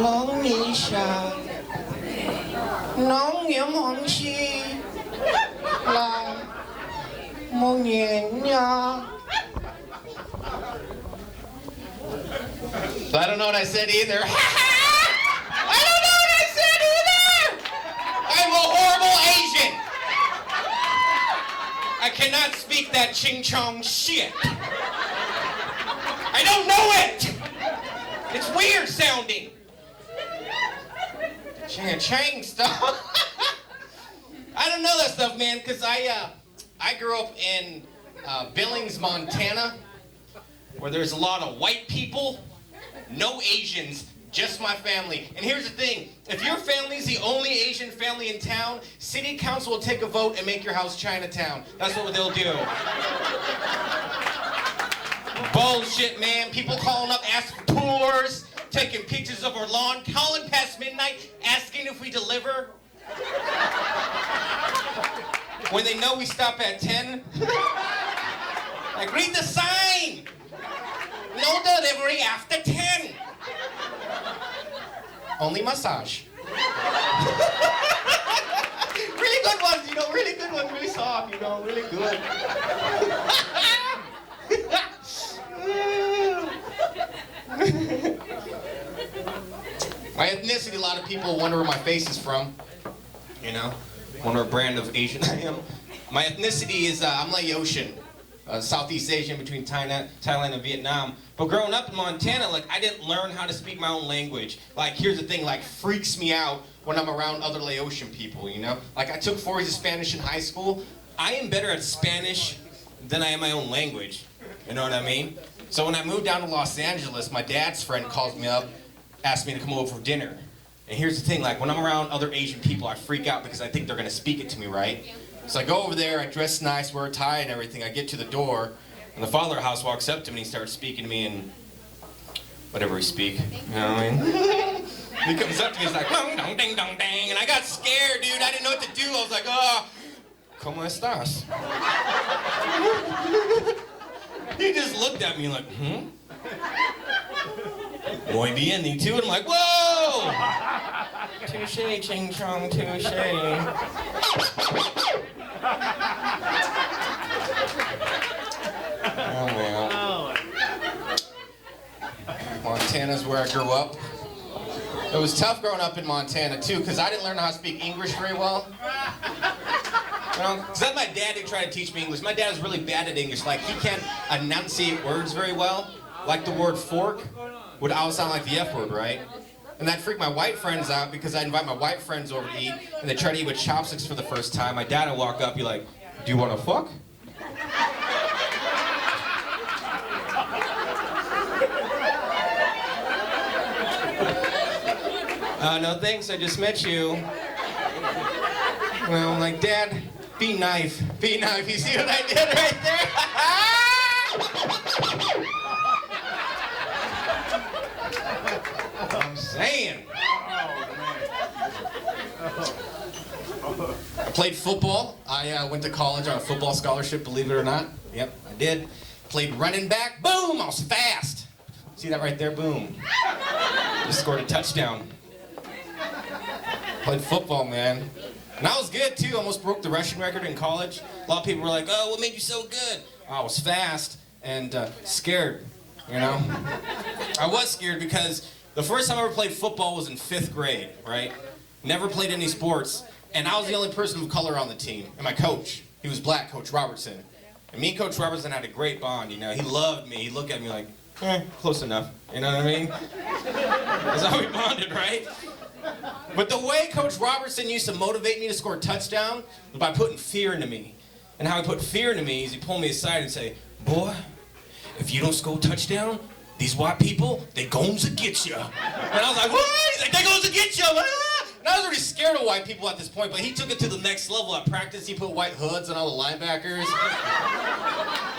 น้องนิชาน้องเหนียวหอมชีลาโมเงียนยา So I don't know what I said either. I don't know what I said either. I'm a horrible Asian. I cannot speak that ching chong shit. I don't know it. It's weird sounding. Ching chang stuff. I don't know that stuff, man, because I grew up in Billings, Montana, where there's a lot of white people, no Asians, just my family. And here's the thing, if your family's the only Asian family in town, city council will take a vote and make your house Chinatown. That's what they'll do. Bullshit, man. People calling up asking for tours, taking pictures of our lawn, calling past midnight, asking if we deliver. When they know we stop at 10. Like, read the sign. No delivery after 10. Only massage. Really good ones, you know, really good ones, really soft, you know, really good. My ethnicity, a lot of people wonder where my face is from. You know, wonder what brand of Asian I am. My ethnicity is, I'm Laotian. Southeast Asian between Thailand and Vietnam. But growing up in Montana, like, I didn't learn how to speak my own language. Like, here's the thing, like, freaks me out when I'm around other Laotian people, you know? Like, I took 4 years of Spanish in high school. I am better at Spanish than I am my own language. You know what I mean? So when I moved down to Los Angeles, my dad's friend calls me up, asked me to come over for dinner. And here's the thing, like, when I'm around other Asian people, I freak out because I think they're gonna speak it to me, right? So I go over there, I dress nice, wear a tie and everything. I get to the door, and the father of the house walks up to me and he starts speaking to me in whatever he speak. You know what I mean? He comes up to me, he's like, dong, dong, ding, dong, dang. And I got scared, dude. I didn't know what to do. I was like, oh, ¿cómo estás? He just looked at me like, Muy bien, you too? And I'm like, whoa! Touche, ching chong, touche. Oh, man. Montana's where I grew up. It was tough growing up in Montana, too, because I didn't learn how to speak English very well. You know, because that's my dad who tried to teach me English. My dad was really bad at English. Like, he can't enunciate words very well. Like the word fork would always sound like the F word, right? And that freaked my white friends out because I'd invite my white friends over to eat, and they try to eat with chopsticks for the first time. My dad would walk up, be like, do you want to fuck? No thanks, I just met you. Well, I'm like, Dad, be knife, be knife. You see what I did right there? I'm saying. I played football. I went to college on a football scholarship, believe it or not. Yep, I did. Played running back. Boom, I was fast. See that right there? Boom. Just scored a touchdown. Played football, man. And I was good, too. Almost broke the rushing record in college. A lot of people were like, oh, what made you so good? I was fast and scared, you know? I was scared because the first time I ever played football was in 5th grade, right? Never played any sports. And I was the only person of color on the team. And my coach, he was black, Coach Robertson. And me and Coach Robertson had a great bond, you know? He loved me. He'd look at me like, close enough. You know what I mean? That's how we bonded, right? But the way Coach Robertson used to motivate me to score a touchdown was by putting fear into me. And how he put fear into me is he pulled me aside and say, boy, if you don't score a touchdown, these white people, they goes to get you. And I was like, what? He's like, they goes to get you. And I was already scared of white people at this point, but he took it to the next level. At practice, he put white hoods on all the linebackers.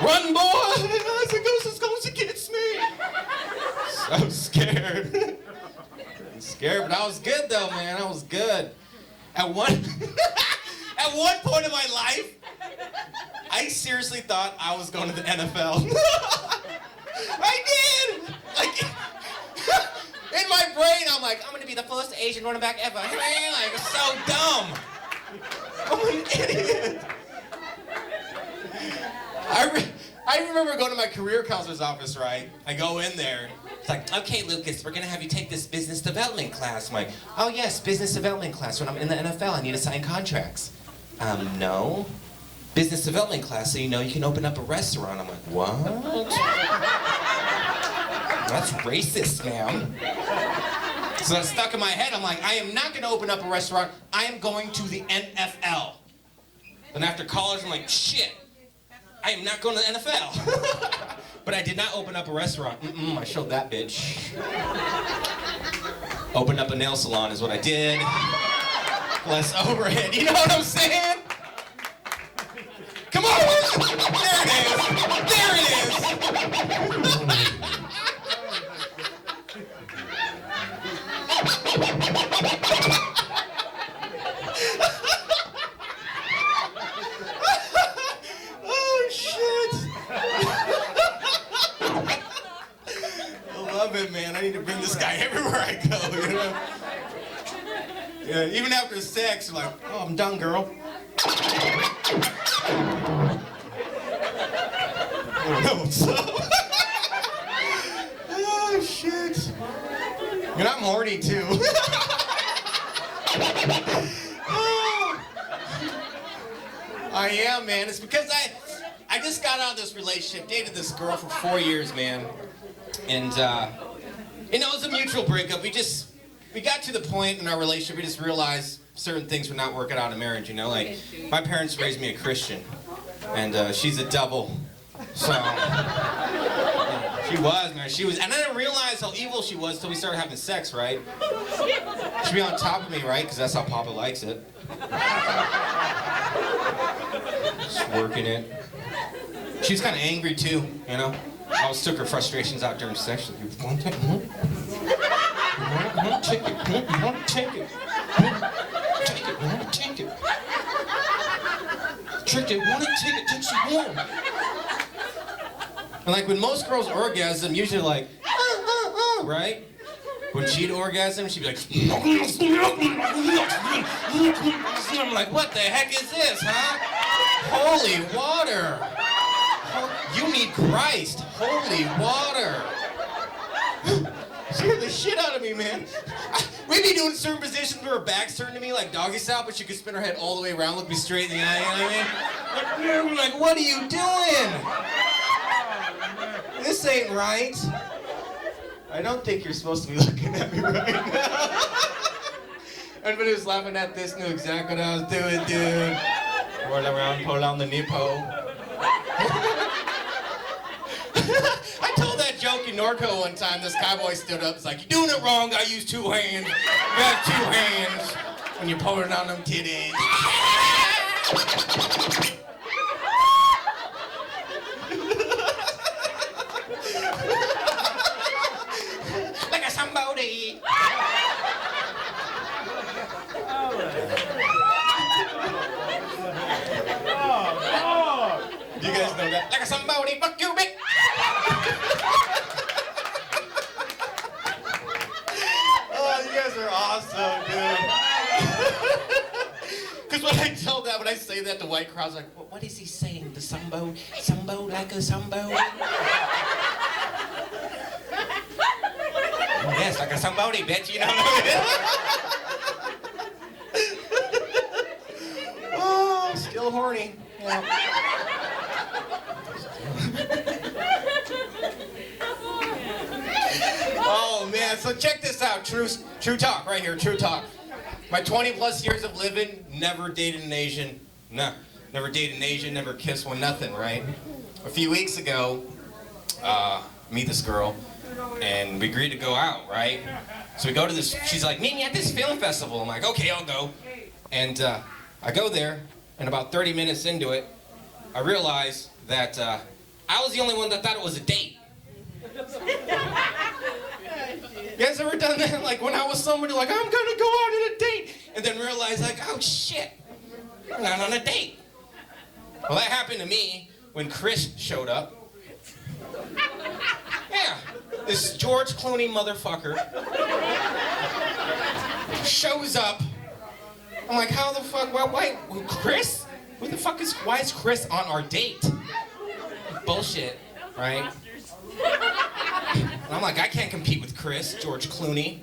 Run, boy! I was like, this goes to get me. So scared. Scared, but I was good though, man. I was good. At one point in my life, I seriously thought I was going to the NFL. I did! Like, in my brain, I'm like, I'm gonna most Asian running back ever. Like, so dumb. I'm an idiot. I remember going to my career counselor's office, right? I go in there. It's like, okay, Lucas, we're going to have you take this business development class. I'm like, oh, yes, business development class. When I'm in the NFL, I need to sign contracts. No. Business development class, so you know you can open up a restaurant. I'm like, what? That's racist, ma'am. So that's stuck in my head. I'm like, I am not going to open up a restaurant. I am going to the NFL. Then after college, I'm like, shit. I am not going to the NFL. But I did not open up a restaurant. I showed that bitch. Opened up a nail salon is what I did. Less overhead. You know what I'm saying? Come on! There it is! There it is! Oh, shit! I love it, man. I need to bring this guy everywhere I go, you know? Yeah, even after sex, you're like, oh, I'm done, girl. I don't know what's up. Oh, shit. And I'm horny, too. I am, man. It's because I just got out of this relationship, dated this girl for 4 years, man. And, you know, it was a mutual breakup. We got to the point in our relationship, we just realized certain things were not working out in marriage, you know? Like, my parents raised me a Christian, and she's a devil. So, she was, man. She was, and I didn't realize how evil she was until we started having sex, right? She'd be on top of me, right? Because that's how Papa likes it. Just working it. She was kind of angry, too, you know? I always took her frustrations out during sex. Like, you want to take it? You want to take it? You want to take it? Take it, you want to take it? Trick it, want to take it, take some more. And like when most girls orgasm, usually like, right? When she'd orgasm, she'd be like, I'm like, what the heck is this, huh? Holy water. You need Christ. Holy water. Scared the shit out of me, man. We'd be doing certain positions where her back's turned to me, like doggy style, but she could spin her head all the way around, look me straight in the eye, you know what I mean? I'm like, what are you doing? This ain't right. I don't think you're supposed to be looking at me right now. Everybody was laughing at this, knew exactly what I was doing, dude. Roll around, pull down the nipple. I told that joke in Norco one time. This cowboy stood up. He's like, "You're doing it wrong. I use 2 hands. You got 2 hands when you're pulling on them titties." Like a somebody. You guys know that? Like a somebody. Fuck you, bitch. Oh, you guys are awesome, dude. Because when I tell that, when I say that, the white crowd's like, what is he saying? The sumbo? Sumbo like a sumbo? Yes, like a somebody, bitch, you know what I mean? Oh, still horny. Yeah. Oh man, so check this out, true talk right here, true talk. My 20 plus years of living, never dated an Asian, never dated an Asian, never kissed one, nothing, right? A few weeks ago, meet this girl, and we agreed to go out, right? So we go to this, she's like, meet me at this film festival. I'm like, okay, I'll go. And I go there, and about 30 minutes into it, I realized that I was the only one that thought it was a date. You guys ever done that? Like when I was somebody like, I'm gonna go out on a date, and then realize like, oh shit, we're not on a date. Well, that happened to me when Chris showed up. Yeah, this George Clooney motherfucker. shows up. I'm like, how the fuck, why, Chris? Why is Chris on our date? Bullshit, right? And I'm like, I can't compete with Chris, George Clooney.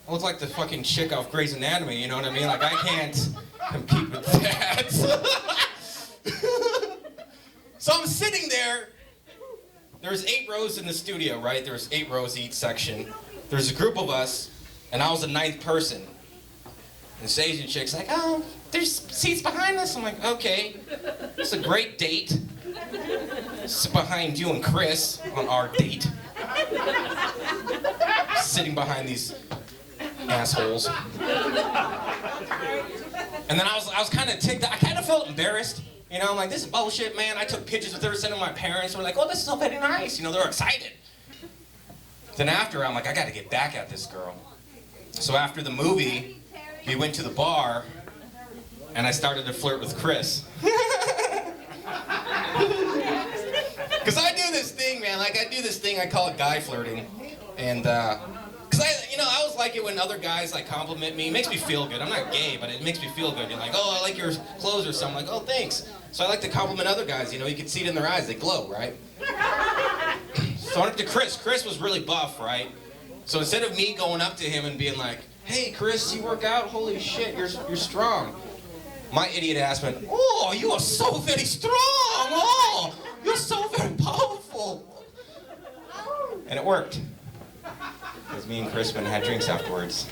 I look like the fucking chick off Grey's Anatomy, you know what I mean? Like, I can't compete with that. So I'm sitting there. There's 8 rows in the studio, right? There's 8 rows each section. There's a group of us, and I was the 9th person. And this Asian chick's like, oh, there's seats behind us. I'm like, okay, it's a great date. Sit behind you and Chris on our date. Sitting behind these assholes. And then I was kind of ticked. I kind of felt embarrassed. You know, I'm like, this is bullshit, man. I took pictures with her, sent them to my parents. We're like, oh, this is so very nice. You know, they're excited. Then after, I'm like, I got to get back at this girl. So after the movie, we went to the bar, and I started to flirt with Chris. Because I do this thing, man. Like, I do this thing I call it guy flirting. And, because I always like it when other guys, like, compliment me. It makes me feel good. I'm not gay, but it makes me feel good. You're like, oh, I like your clothes or something. Like, oh, thanks. So I like to compliment other guys. You know, you can see it in their eyes. They glow, right? So I went up to Chris. Chris was really buff, right? So instead of me going up to him and being like, hey, Chris, you work out? Holy shit, you're strong. My idiot ass went, oh, you are so very strong. Oh, you're so very powerful. And it worked. Because me and Chris went and had drinks afterwards.